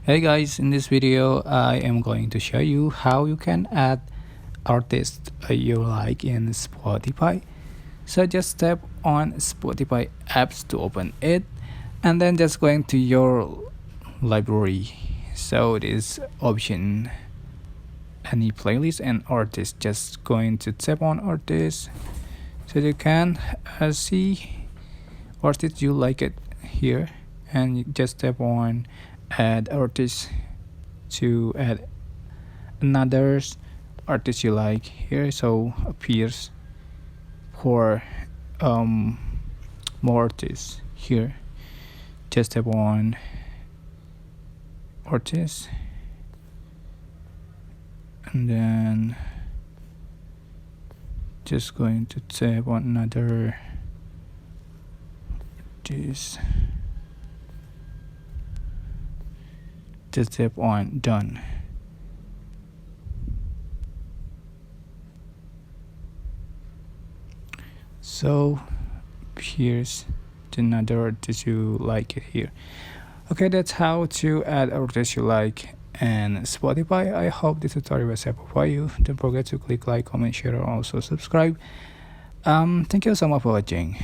Hey guys, in this video I am going to show you how you can add artists you like in Spotify. So just tap on Spotify apps to open it and then just going to your library. So this option any playlist and artist, just going to tap on artist so you can see artists you like it here, and you just tap on add artist to add another artist you like here, so appears for more artists here. Just tap on artist and then just going to tap on another artist. Just tap on done. So here's another artist you like it here. Okay, that's how to add artists you like and Spotify. I hope this tutorial was helpful for you. Don't forget to click like, comment, share, and also subscribe. Thank you so much for watching.